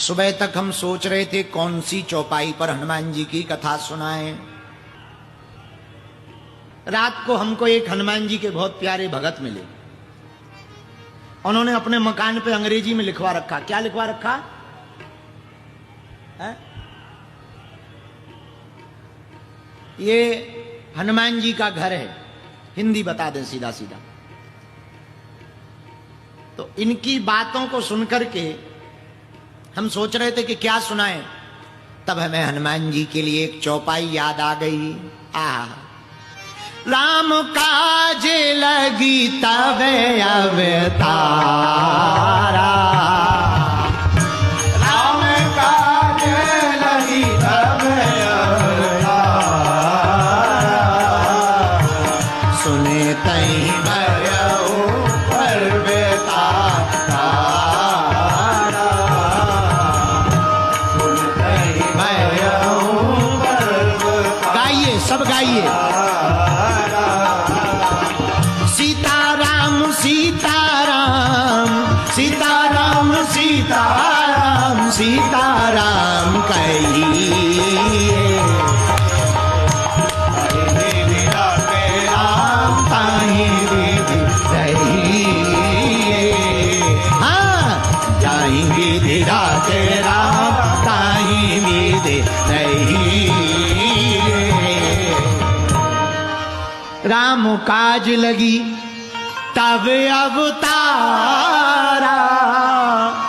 सुबह तक हम सोच रहे थे कौन सी चौपाई पर हनुमान जी की कथा सुनाएं। रात को हमको एक हनुमान जी के बहुत प्यारे भगत मिले। उन्होंने अपने मकान पे अंग्रेजी में लिखवा रखा। क्या लिखवा रखा है? ये हनुमान जी का घर है। हिंदी बता दें सीधा सीधा। तो इनकी बातों को सुनकर के हम सोच रहे थे कि क्या सुनाएं। तब हमें हनुमान जी के लिए एक चौपाई याद आ गई। राम काज लगी तब अवतारा, राम काज लगी तब अवतारा, सुने तई भयउ परबेतारा, सुने तई भयउ परबेतारा। गाइए, सब गाइए। सीताराम सीताराम सीताराम सीताराम सीताराम कहिए, राम ताहि विधि रहिए। हाँ, जाहि विधि राखे राम ताहि विधि रहिए। राम काज लगी तब अवतारा।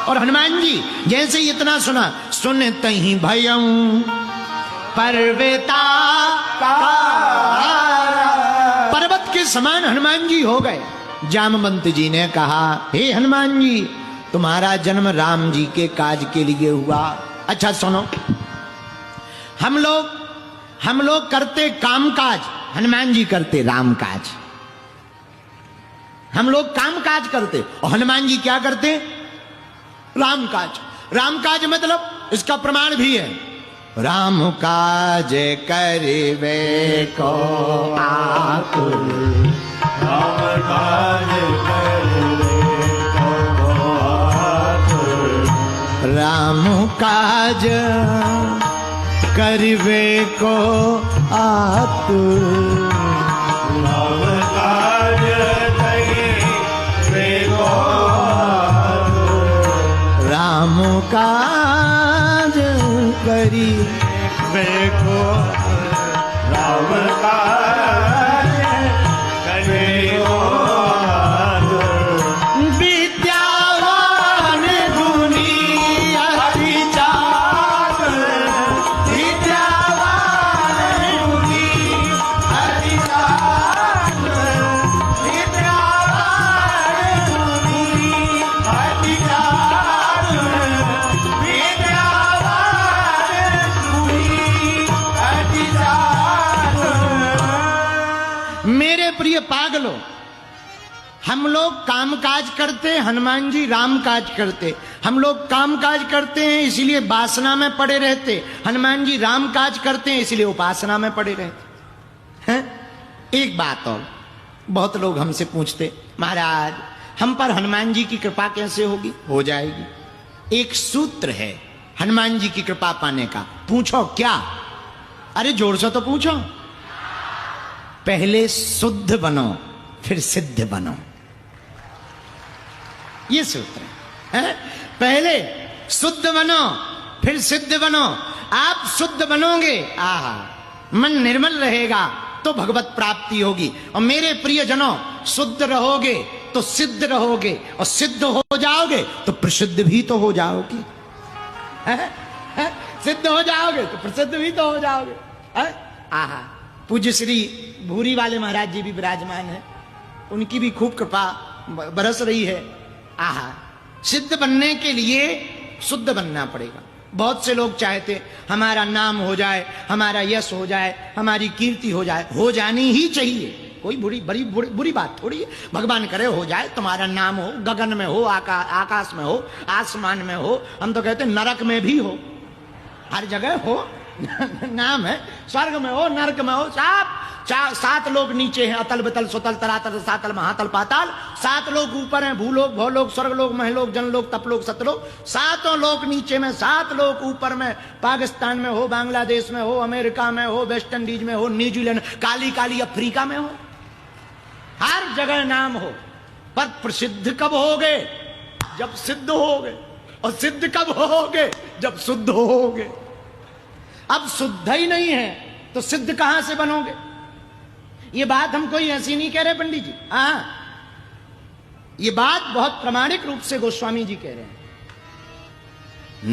और हनुमान जी जैसे ही इतना सुना, सुनते ही भयं परबेतारा, पर्वत के समान हनुमान जी हो गए। जामवंत जी ने कहा, हे हनुमान जी, तुम्हारा जन्म राम जी के काज के लिए हुआ। अच्छा सुनो, हम लोग करते काम काज, हनुमान जी करते राम काज। हम लोग काम काज करते और हनुमान जी क्या करते? राम काज। राम काज मतलब इसका प्रमाण भी है। राम काज करिवे को आतुर, राम काज करिवे को आतुर, राम काज करिवे को आतुर, राम काज राम काज करी देखो, राम काज करियो। विद्यावान गुणी अति चातुर, विद्यावान गुणी अति चातुर, विद्यावान गुणी अति चातुर, मेरे प्रिय पागलों, हम लोग काम काज करते, हनुमान जी राम काज करते। हम लोग काम काज करते हैं इसीलिए वासना में पड़े रहते, हनुमान जी राम काज करते हैं इसीलिए उपासना में पड़े रहते हैं। एक बात और, बहुत लोग हमसे पूछते, महाराज हम पर हनुमान जी की कृपा कैसे होगी? हो जाएगी। एक सूत्र है हनुमान जी की कृपा पाने का। पूछो क्या? अरे जोर से तो पूछो। पहले शुद्ध बनो फिर सिद्ध बनो, ये सूत्र है। पहले शुद्ध बनो फिर सिद्ध बनो। आप शुद्ध बनोगे, आहा, मन निर्मल रहेगा तो भगवत प्राप्ति होगी। और मेरे प्रियजनों, शुद्ध रहोगे तो सिद्ध रहोगे, और सिद्ध हो जाओगे तो प्रसिद्ध भी तो हो जाओगे। सिद्ध हो जाओगे तो प्रसिद्ध भी तो हो जाओगे। आहा, पूज्य श्री भूरी वाले महाराज जी भी विराजमान है, उनकी भी खूब कृपा बरस रही है। आहा, सिद्ध बनने के लिए शुद्ध बनना पड़ेगा। बहुत से लोग चाहते हमारा नाम हो जाए, हमारा यश हो जाए, हमारी कीर्ति हो जाए। हो जानी ही चाहिए, कोई बुरी बात थोड़ी है। भगवान करे हो जाए, तुम्हारा नाम हो, गगन में हो, आकाश में हो, आसमान में हो, हम तो कहते नरक में भी हो, हर जगह हो। नाम है, स्वर्ग में हो, नरक में हो, सात लोग नीचे हैं, अतल बतल सुतल तरातल सातल महातल पाताल। सात लोग ऊपर हैं, भूलोक भौलोक स्वर्गलोक महलोक जनलोक तपलोक सतलोक। सातों लोग नीचे में, सात लोग ऊपर में। पाकिस्तान में हो, बांग्लादेश में हो, अमेरिका में हो, वेस्ट इंडीज में हो, न्यूजीलैंड, काली काली अफ्रीका में हो, हर जगह नाम हो। पर प्रसिद्ध कब होगे? जब सिद्ध होगे। और सिद्ध कब होगे? जब शुद्ध होगे। अब शुद्ध ही नहीं है तो सिद्ध कहां से बनोगे? ये बात हम कोई ऐसी नहीं कह रहे पंडित जी, हाँ, ये बात बहुत प्रामाणिक रूप से गोस्वामी जी कह रहे हैं।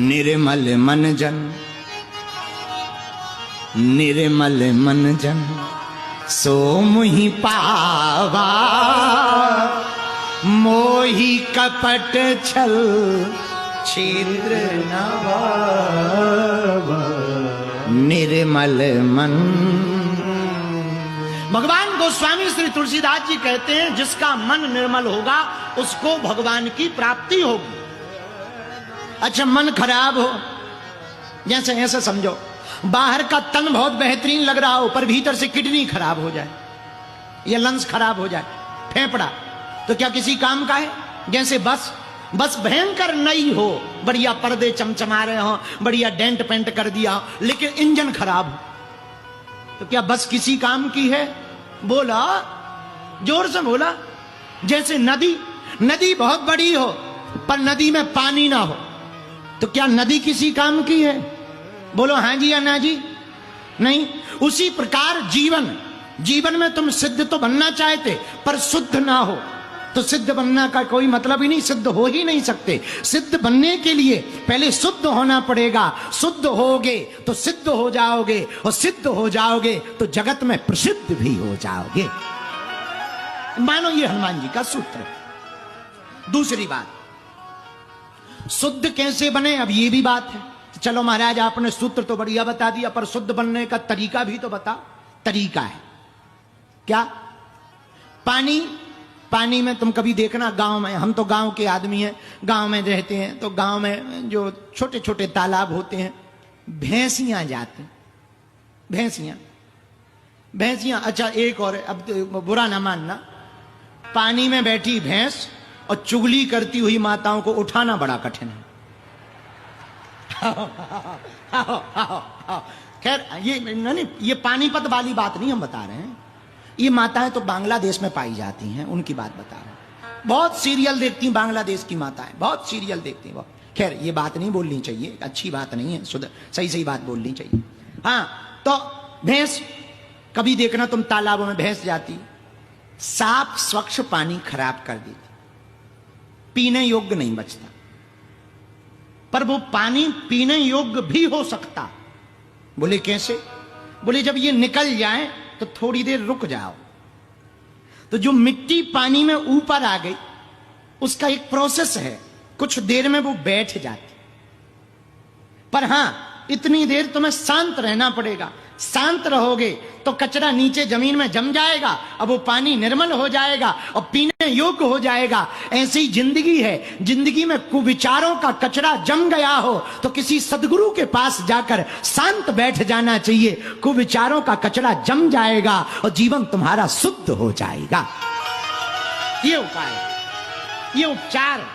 निर्मल मन जन, निर्मल मन जन सो मुहि पावा, मोहि कपट छल छिद्र न भावा। निर्मल मन। भगवान गोस्वामी श्री तुलसीदास जी कहते हैं जिसका मन निर्मल होगा उसको भगवान की प्राप्ति होगी। अच्छा, मन खराब हो, जैसे ऐसे समझो बाहर का तन बहुत बेहतरीन लग रहा हो पर भीतर से किडनी खराब हो जाए या लंग्स खराब हो जाए, फेफड़ा, तो क्या किसी काम का है? जैसे बस भयंकर नई हो, बढ़िया पर्दे चमचमा रहे हो, बढ़िया डेंट पेंट कर दिया हो, लेकिन इंजन खराब हो, तो क्या बस किसी काम की है? बोला, जोर से बोला। जैसे नदी बहुत बड़ी हो पर नदी में पानी ना हो, तो क्या नदी किसी काम की है? बोलो हाँ जी या ना जी? नहीं। उसी प्रकार जीवन में तुम सिद्ध तो बनना चाहते पर शुद्ध ना हो तो सिद्ध बनना का कोई मतलब ही नहीं, सिद्ध हो ही नहीं सकते। सिद्ध बनने के लिए पहले शुद्ध होना पड़ेगा। शुद्ध होगे तो सिद्ध हो जाओगे, और सिद्ध हो जाओगे तो जगत में प्रसिद्ध भी हो जाओगे। मानो ये हनुमान जी का सूत्र। दूसरी बात, शुद्ध कैसे बने, अब ये भी बात है। चलो महाराज, आपने सूत्र तो बढ़िया बता दिया, पर शुद्ध बनने का तरीका भी तो बताओ। तरीका है क्या? पानी में तुम कभी देखना, गांव में, हम तो गांव के आदमी हैं, गांव में रहते हैं, तो गांव में जो छोटे छोटे तालाब होते हैं, भैंसियां जाती, भैंसियां। अच्छा, एक और, अब तो बुरा ना मानना, पानी में बैठी भैंस और चुगली करती हुई माताओं को उठाना बड़ा कठिन है। खैर, ये पानीपत वाली बात नहीं हम बता रहे हैं, ये माताएं तो बांग्लादेश में पाई जाती हैं, उनकी बात बता रहे हैं। बहुत सीरियल देखती हैं बांग्लादेश की माताएं, बहुत सीरियल देखती हैं। खैर, ये बात नहीं बोलनी चाहिए, अच्छी बात नहीं है, सही बात बोलनी चाहिए। हाँ, तो भैंस, कभी देखना तुम तालाबों में भैंस जाती, साफ स्वच्छ पानी खराब कर देती, पीने योग्य नहीं बचता। पर वो पानी पीने योग्य भी हो सकता। बोले कैसे? बोले जब ये निकल जाए तो थोड़ी देर रुक जाओ, तो जो मिट्टी पानी में ऊपर आ गई उसका एक प्रोसेस है, कुछ देर में वो बैठ जाती। पर हां, इतनी देर तुम्हें शांत रहना पड़ेगा। शांत रहोगे तो कचरा नीचे जमीन में जम जाएगा, अब वो पानी निर्मल हो जाएगा और पीने योग्य हो जाएगा। ऐसी जिंदगी है, जिंदगी में कुविचारों का कचरा जम गया हो तो किसी सदगुरु के पास जाकर शांत बैठ जाना चाहिए। कुविचारों का कचरा जम जाएगा और जीवन तुम्हारा शुद्ध हो जाएगा। ये उपाय, ये उपचार